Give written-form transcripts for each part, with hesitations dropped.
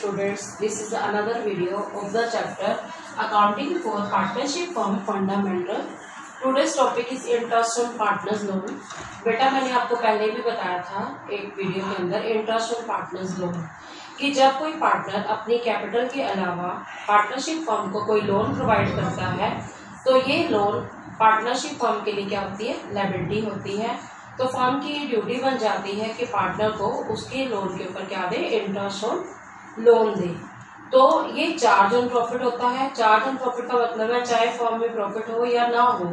students, this is another video of the chapter Accounting for Partnership Firm Fundamental. Today's topic is Interest on Partners Loan. बेटा मैंने आपको पहले भी बताया था एक वीडियो के अंदर इंटरेस्ट ऑन पार्टनर्स लोन कि जब कोई पार्टनर अपनी कैपिटल के अलावा पार्टनरशिप फर्म को कोई लोन प्रोवाइड करता है तो ये लोन पार्टनरशिप फर्म के लिए क्या होती है, लायबिलिटी होती है। तो फर्म की ड्यूटी बन जाती है कि पार्टनर को उसके लोन के ऊपर क्या दे, इंटरेस्ट ऑन लोन दे। तो ये चार्ज ऑन प्रॉफिट होता है। चार्ज ऑन प्रॉफिट का मतलब है चाहे फर्म में प्रॉफिट हो या ना हो,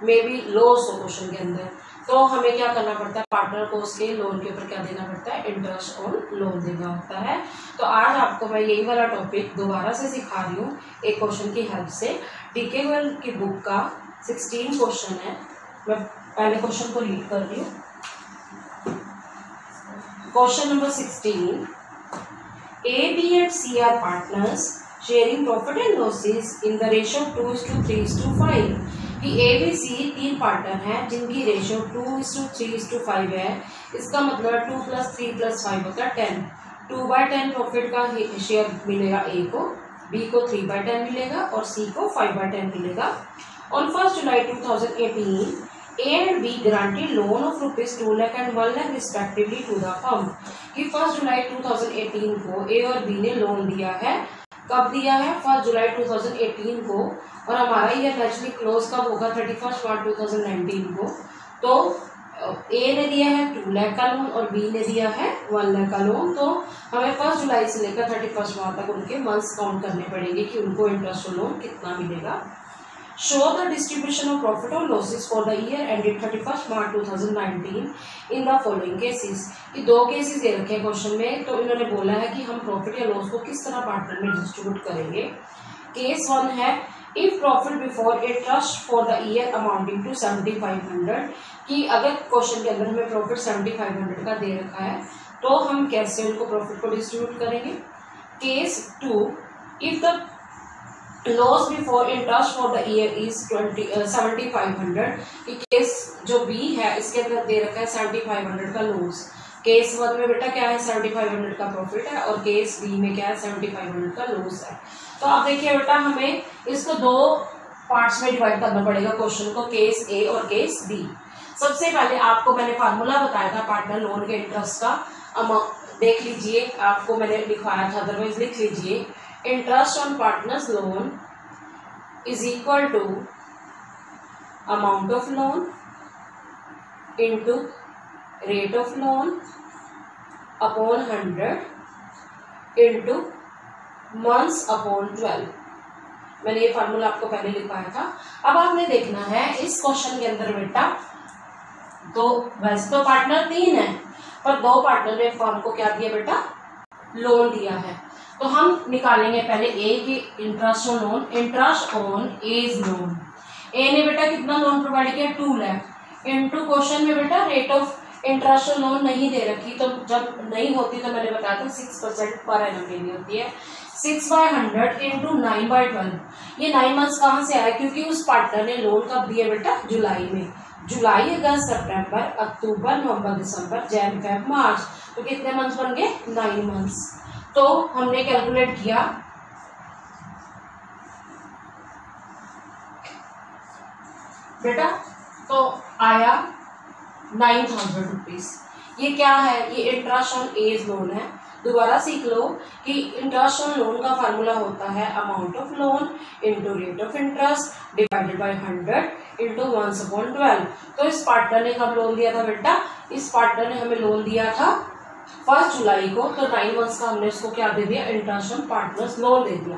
मे बी लॉस हो क्वेश्चन के अंदर, तो हमें क्या करना पड़ता है, पार्टनर को उसके लोन के ऊपर क्या देना पड़ता है, इंटरेस्ट ऑन लोन देना होता है। तो आज आपको मैं यही वाला टॉपिक दोबारा से सिखा रही हूँ एक क्वेश्चन की हेल्प से। डीके गोयल की बुक का 16 क्वेश्चन है। मैं पहले क्वेश्चन को रीड कर रही हूँ। Question number 16, A, B and C are partners sharing profit and losses in the ratio 2:3:5 कि A, B, C तीन पार्टनर हैं जिनकी रेशियो 2:3:5 है। इसका मतलब 2 + 3 + 5 होता है 10। 2/10 प्रॉफिट का शेयर मिलेगा A को, B को 3/10 मिलेगा और C को 5/10 मिलेगा। On 1st July 2018, A and B granted loan of ₹2 lakh and 1 lakh respectively to the firm कि 1 जुलाई 2018 को A और B ने लोन दिया है। कब दिया है, 1 जुलाई 2018 को, और हमारा ये नेचुरली क्लोज कब होगा, 31 मार्च 2019 को। तो A ने दिया है 2 लाख का लोन और B ने दिया है 1 लाख का लोन। तो हमें 1 जुलाई से लेकर 31 मार्च तक उनके मंथ्स काउंट करने पड़ेंगे कि उनको इंटरेस्ट लोन कितना मिलेगा। Show the distribution of profit or losses for the year ended 31 March 2019 in the following cases कि दो केसेस दे रखे हैं क्वेश्चन में। तो इन्होंने बोला है कि हम प्रॉफिट या लॉस को किस तरह पार्टनर में डिस्ट्रीब्यूट करेंगे। केस 1 है, if profit before interest for the year amounting to 7500 कि अगर क्वेश्चन के अंदर हमें प्रॉफिट 7500 का दे रखा है तो हम कैसे उनको प्रॉफिट को डिस्ट्रीब्यूट करेंगे। Case 2, if the loss before interest for the year is 7500 कि केस जो बी है इसके अंदर दे रखा है 7500 का लॉस। केस 1 में बेटा क्या है, 7500 का प्रॉफिट है और केस बी में क्या है, 7500 का लॉस है। तो आप देखिए बेटा हमें इसको दो पार्ट्स में डिवाइड करना पड़ेगा क्वेश्चन को, केस ए और केस बी। सबसे पहले आपको मैंने फार्मूला बताया था पार्टनर लोन के इंटरेस्ट का, देख लीजिए, आपको मैंने लिखवाया था, अदरवाइज लिख लीजिए। Interest on partners loan is equal to amount of loan into rate of loan upon 100 into months upon 12। मैंने ये फार्मूला आपको पहले लिखवाया था। अब आपने देखना है इस क्वेश्चन के अंदर बेटा तो वैसे तो पार्टनर 3 है पर 2 पार्टनर ने फर्म को क्या दिया बेटा, लोन दिया है। तो हम निकालेंगे पहले ए की interest on loan. Interest on A's loan, A ने बेटा कितना लोन प्रोवाइड किया, 2 लाख इंटू क्वेश्चन में बेटा rate of interest on loan नहीं दे रखी, तो जब नहीं होती तो मैंने बताया था 6% पर एनम के लिए होती है। 6/100 इंटू 9/12, ये 9 मंथ्स कहाँ से आया, क्योंकि उस पार्टनर ने लोन कब दिया बेटा, जुलाई में। जुलाई, अगस्त, सितंबर, अक्टूबर, नवंबर, दिसंबर, जैन, फेब, मार्च, तो कितने मंथ्स बन गए, 9 मंथ्स। तो हमने कैलकुलेट किया बेटा तो आया 9000 रुपीज। ये क्या है, ये इंटरेस्ट ऑन एज लोन है। दोबारा सीख लो कि इंटरेस्ट ऑन लोन का फार्मूला होता है amount of loan into rate of interest divided by 100 into 1/12। तो इस पार्टनर ने कब लोन दिया था बेटा, इस पार्टनर ने हमें लोन दिया था 1 जुलाई को, तो 9 मंथ्स का हमने उसको क्या दे दिया, इंटरेस्ट ऑन पार्टनर्स लोन दे दिया।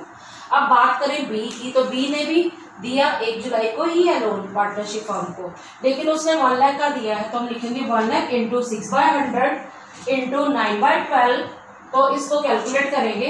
अब बात करें बी की, तो बी ने भी दिया 1 जुलाई को ही है लोन पार्टनरशिप फर्म को, लेकिन उसने 1 लाख का दिया है। तो हम लिखेंगे 1 लाख इंटू 6/100 इंटू 9/12। तो इसको कैलकुलेट करेंगे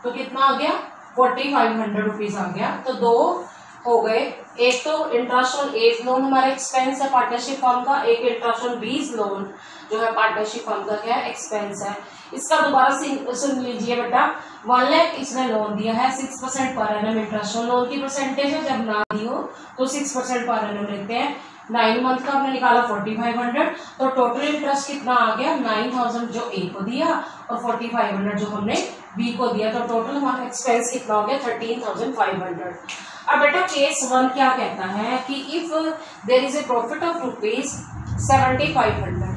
तो कितना आ गया, 4500 रुपीज आ गया। तो 2 हो गए, एक तो इंटरेस्ट ऑन एज लोन हमारा एक्सपेंस है पार्टनरशिप फर्म का, एक इंटरेस्ट ऑन बीज लोन जो है पार्टनरशिप फर्म का क्या है, एक्सपेंस है। इसका दोबारा सुन लीजिए बेटा, 1 लाख इसने लोन दिया है, 6% per annum interest on loan की परसेंटेज है, जब ना दी हो तो 6% पर एनम लेते हैं। 9 मंथ का हमने निकाला 4500, तो टोटल इंटरेस्ट कितना आ गया 9000 जो ए को दिया और 4500 जो हमने बी को दिया, तो टोटल हमारा एक्सपेंस कितना हो गया 13500। अब बेटा केस 1 क्या कहता है कि if there is a profit of rupees 7500,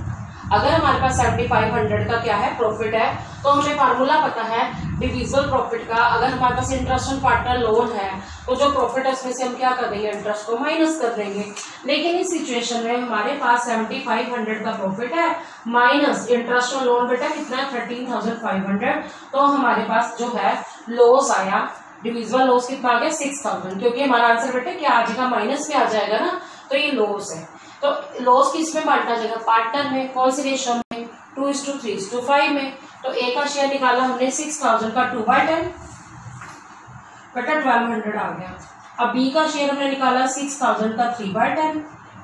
अगर हमारे पास 7500 का क्या है प्रॉफिट है, तो हमें फार्मूला पता है डिविजिबल प्रॉफिट का। अगर हमारे पास इंटरेस्ट ऑन पार्टनर लोन है तो जो प्रॉफिट है उसमें से हम क्या कर देंगे, इंटरेस्ट को माइनस कर देंगे। लेकिन इस सिचुएशन में हमारे पास 7500 का प्रॉफिट है माइनस इंटरेस्ट ऑन लोन बेटा कितना है 13500, तो हमारे पास जो है लॉस आया, डिविजिबल लॉस कितना आ गया 6000, क्योंकि हमारा आंसर बेटा क्या आ जाएगा माइनस में आ जाएगा ना, तो ये लॉस है। तो लॉस किस में बांटा जाएगा, पार्टनर में। कौन सी रेशो में, 2:3:5 में। तो ए का शेयर निकाला हमने 6000 का 2/10 बेटा 1200 आ गया। अब बी का शेयर हमने निकाला 6000 का 3/10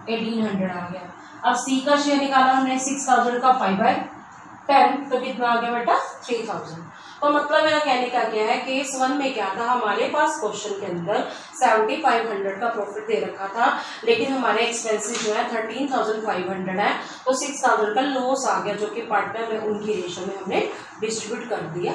1800 आ गया। अब सी का शेयर निकाला हमने 6000 का 5/10, तो कितना आ गया बेटा 3000। तो मतलब मेरा कहने का क्या है, केस 1 में क्या था, हमारे पास क्वेश्चन के अंदर 7500 का प्रॉफिट दे रखा था, लेकिन हमारे एक्सपेंसेस जो है 13500 है, तो 6000 का लॉस आ गया जो कि पार्टनर में उनकी रेशो में हमने डिस्ट्रीब्यूट कर दिया।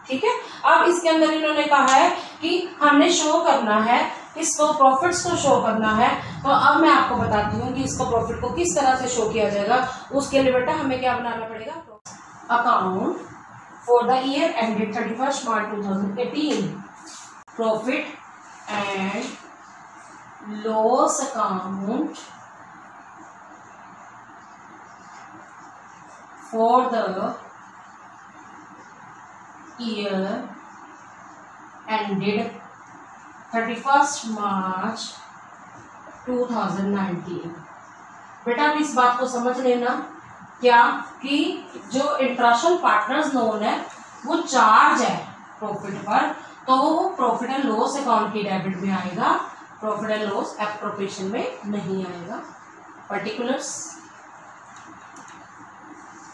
ठीक है। अब इसके अंदर इन्होंने कहा है कि हमने शो करना है इसको, प्रॉफिट्स को शो करना है। तो अब मैं आपको बताती हूँ कि इसको प्रॉफिट को किस तरह से शो किया जाएगा। उसके लिए बेटा हमें क्या बनाना पड़ेगा, account for the year ended 31st March 2018, profit and loss account for the year ended 31st March 2019। बेटा आप इस बात को समझ लेना क्या कि जो इंटरनेशनल पार्टनर्स लोन है वो चार्ज है प्रॉफिट पर, तो वो प्रॉफिट एंड लॉस अकाउंट की डेबिट में आएगा, प्रॉफिट एंड लॉस एप्रोप्रिएशन में नहीं आएगा। पर्टिकुलर्स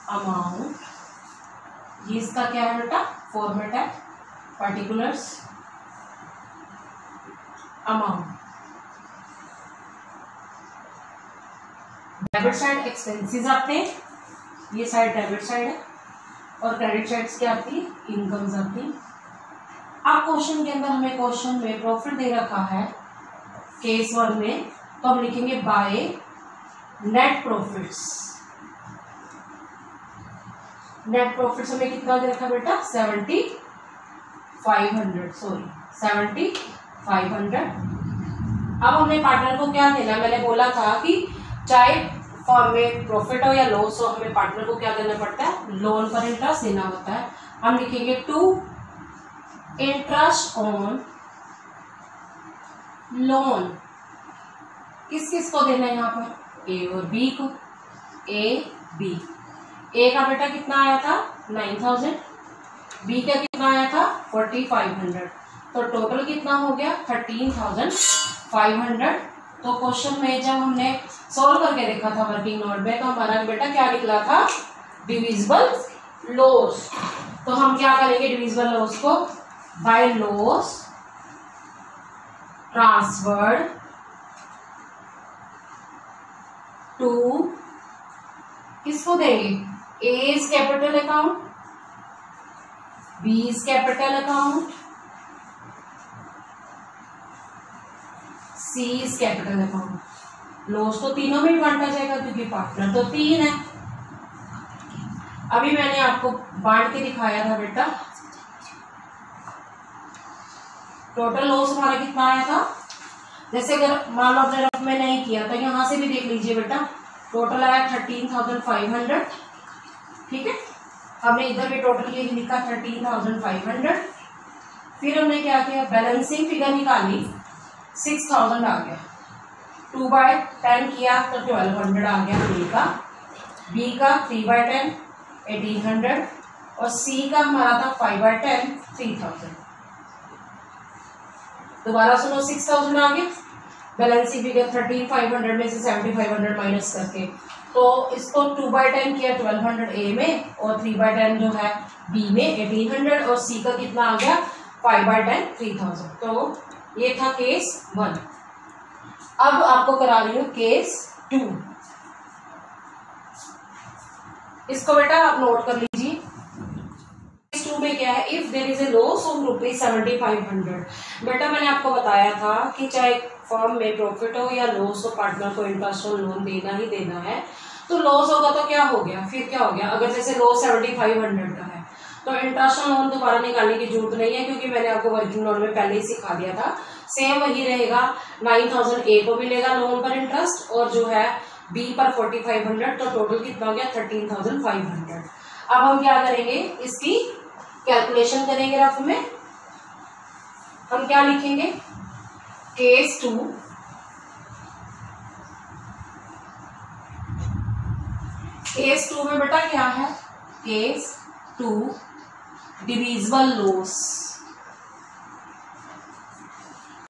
अमाउंट, ये इसका क्या है बेटा फॉर्मेट है, particulars amount. Debit side expenses आते हैं, ये साइड डेबिट साइड है, और क्रेडिट साइड क्या आती है, इनकम्स आती है। अब क्वेश्चन के अंदर हमें क्वेश्चन में प्रॉफिट दे रखा है केस 1 में, तो हम लिखेंगे by net profits. Net profits हमें कितना दे रखा बेटा 7500। अब हमने पार्टनर को क्या देना, मैंने बोला था कि चाहे फॉर्म में प्रॉफिट हो या लॉस हो, हमें पार्टनर को क्या देना पड़ता है, लोन पर इंटरेस्ट देना होता है। हम लिखेंगे टू इंटरेस्ट ऑन लोन, किस किस को देना है यहाँ पर, ए और बी को, ए बी। ए का बेटा कितना आया था 9000, बी का कितना आया था 4500, तो टोटल कितना हो गया 13500। तो क्वेश्चन में जब हमने सॉल्व करके देखा था वर्किंग नोट में, तो हमारा बेटा क्या निकला था डिविजिबल लॉस। तो हम क्या करेंगे डिविजिबल लॉस को, बाय लॉस ट्रांसफर्ड टू, किसको देंगे, A is capital account, B is capital account, C is capital account. Loss तो तीनों में बांटा जाएगा क्योंकि पार्टनर तो 3 है। अभी मैंने आपको बांट के दिखाया था बेटा, टोटल लॉस हमारा कितना आया था, जैसे अगर मान लो अपने रफ में नहीं किया तो यहां से भी देख लीजिए बेटा, टोटल आया 13500। ठीक है, हमने इधर भी टोटल ये लिखा 13500। फिर हमने क्या किया, बैलेंसिंग फिगर निकाली, 6000 आ गया, 2/10 किया तो 1200 आ गया ए का, बी का 3/10 1800, और सी का हमारा था 5/10 3000। दोबारा सुनो, 6000 आ गया, बैलेंसिंग फिगर 13500 में से 7500 माइनस करके, तो इसको 2/10 किया 1200 ए में, और 3/10 जो है बी में 1800, और सी का कितना आ गया 5/10 3000। तो ये था केस 1। अब आपको करा रही हूँ केस 2। इसको बेटा आप नोट कर लीजिए। केस 2 में क्या है, if there is a loss of ₹7500। बेटा मैंने आपको बताया था कि चाहे फर्म में प्रॉफिट हो या लॉस हो, पार्टनर को इंटरेस्ट ऑन लोन देना ही देना है। तो लॉस होगा तो क्या हो गया, फिर क्या हो गया, अगर जैसे लॉस 7500 का है तो इंटरेस्ट ऑन लोन दोबारा निकालने की जरूरत नहीं है, क्योंकि मैंने आपको वर्किंग नोट में पहले ही सिखा दिया था। सेम वही रहेगा, 9000 ए को मिलेगा लोन पर इंटरेस्ट और जो है बी पर 4500, तो टोटल कितना हो गया 13500। अब हम क्या करेंगे, इसकी कैलकुलेशन करेंगे रफ में। हम क्या लिखेंगे, केस 2 में बेटा क्या है, केस 2 डिविजिबल लॉस।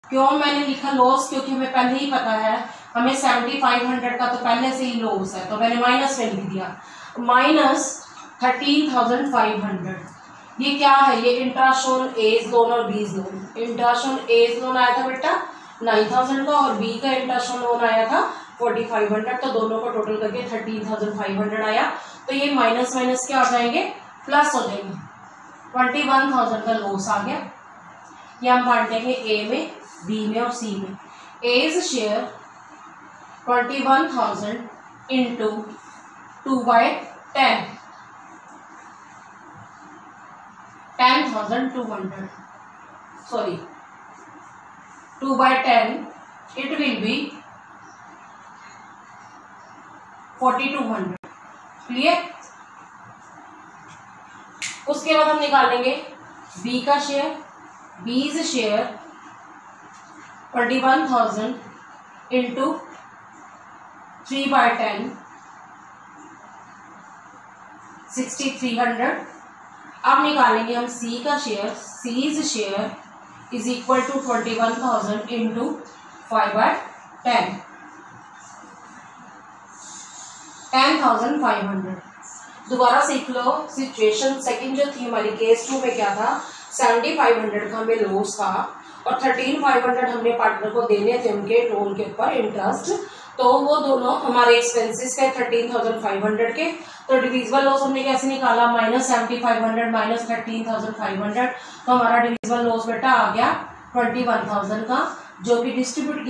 क्यों मैंने लिखा लॉस, क्योंकि हमें पहले ही पता है, हमें 7500 का तो पहले से ही लॉस है, तो मैंने माइनस में लिख दिया, माइनस 13500। ये क्या है, ये इंटरेस्ट ऑन एज लोन और B's loan. Interest on A's loan आया था बेटा 9000 का और बी का इंटरेस्ट ऑन लोन आया था 4500, तो दोनों को टोटल करके 13500 आया। तो ये माइनस माइनस क्या हो जाएंगे, प्लस हो जाएंगे, 21000 का लॉस आ गया। ये हम बांटेंगे ए में, बी में और सी में। A's share 21000 into 2/10, 10,200, sorry 2/10, it will be 4200। Clear. उसके बाद हम निकालेंगे बी का शेयर। बीज शेयर 21000 इंटू 3/10, 6300। अब निकालेंगे हम सी का share. C's share is equal to 21000 into 5/10, 10,500। दोबारा सीख लो सिचुएशन। सेकंड जो थी हमारी केस 2 में क्या था, 7500 का हमें लॉस था और 13500 हमने पार्टनर को देने थे उनके लोन के ऊपर इंटरेस्ट। तो वो दोनों हमारे एक्सपेंसेस थे 13500 के। तो डिविजिबल लॉस हमने कैसे निकाला, माइनस 7500 माइनस 13500, तो हमारा डिविजिबल लॉस बेटा आ गया 21000 का, जो कि डिस्ट्रीब्यूट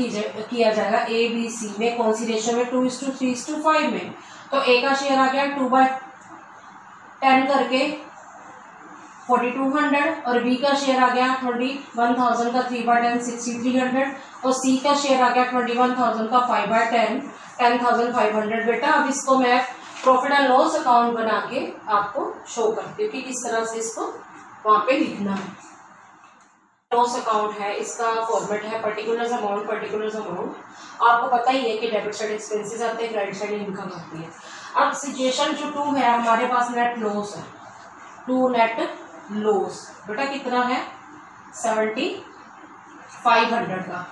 किया जाएगा ए बी सी में। कौन सी रेशियो में, 2:3:5 में। तो ए का शेयर आ गया 2/10 करके 4200 और बी का शेयर आ गया 21000 का 3/10, 6300 और सी का शेयर आ गया 21000 का 5/10, 10,500। बेटा अब इसको मैं प्रॉफिट एंड लॉस अकाउंट बना के आपको शो करती हूँ कि किस तरह से इसको वहां पे लिखना है। लॉस अकाउंट है, इसका फॉर्मेट है पर्टिकुलर अमाउंट, पर्टिकुलर अमाउंट। आपको पता ही है कि डेबिट साइड एक्सपेंसेस आते हैं, क्रेडिट साइड इनकम आती है। अब सिचुएशन जो 2 है, हमारे पास नेट लॉस है, 2 नेट लॉस बेटा कितना है 7500 का।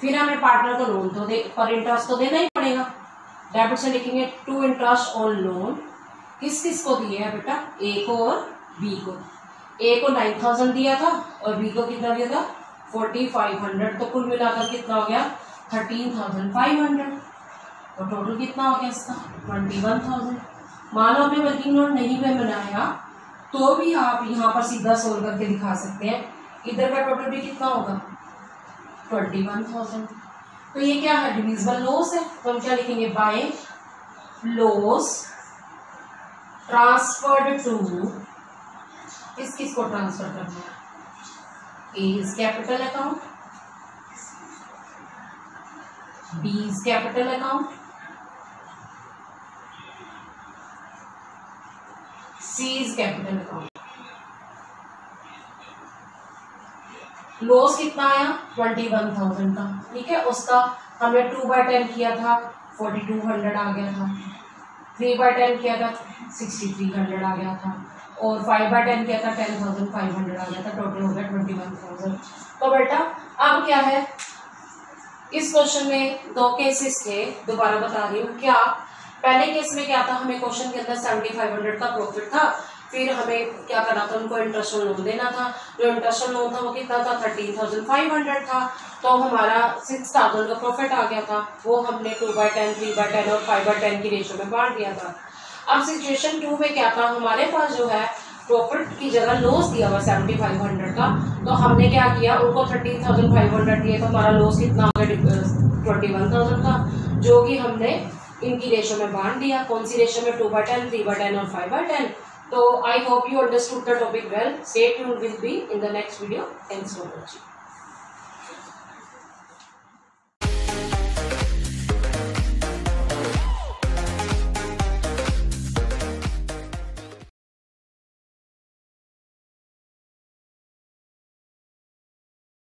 फिर हमें पार्टनर को लोन तो पर इंटरेस्ट तो देना ही पड़ेगा। डेबिट से लिखेंगे 2 इंटरेस्ट ऑन लोन। किस किस को दिए है बेटा, ए को और बी को। ए को 9000 दिया था और बी को कितना दिया था 4500, तो कुल मिलाकर कितना हो गया 13500। तो टोटल कितना हो गया इसका 21000। मान लो आपने वर्किंग नोट नहीं में बनाया तो भी आप यहाँ पर सीधा सोल्व करके दिखा सकते हैं। इधर का टोटल भी कितना होगा 21000। तो ये क्या है, डिविजिबल लॉस है। तो हम क्या लिखेंगे, बाय लॉस ट्रांसफर्ड टू, किसको ट्रांसफर करना है, A's capital account, B's capital account, C's capital account. Loss कितना आया 21000 का, ठीक है। उसका हमने 2/10 किया था 4200 आ गया था, 3/10 किया था 6300 आ गया था और 5/10 किया था 10,500 आ गया था। टोटल हो गया 21000। तो बेटा अब क्या है, इस क्वेश्चन में 2 केसेस थे, दोबारा बता रही हूँ। क्या पहले केस में क्या था, हमें क्वेश्चन के अंदर 7500 का प्रॉफिट था, फिर हमें क्या करना था, उनको इंटरेस्ट ऑन लोन देना था। जो इंटरेस्ट ऑन लोन था वो कितना था, 13,500 था। तो हमारा 6,000 का प्रॉफिट आ गया था। वो हमने 2/10, 3/10 और 5/10 की रेशो में बांट दिया था। अब सिचुएशन 2 में क्या था, हमारे पास जो है प्रॉफिट की जगह लॉस दिया हुआ 7,500 का। तो हमने क्या किया, उनको 13,500 दिए तो हमारा लॉस कितना आ गया, 21,000 का, जो कि हमने इनकी रेशो में बांट दिया। कौन सी रेशो में, 2/10, 3/10 और 5/10। So I hope you understood the topic well. Stay tuned with me in the next video. Thanks for watching.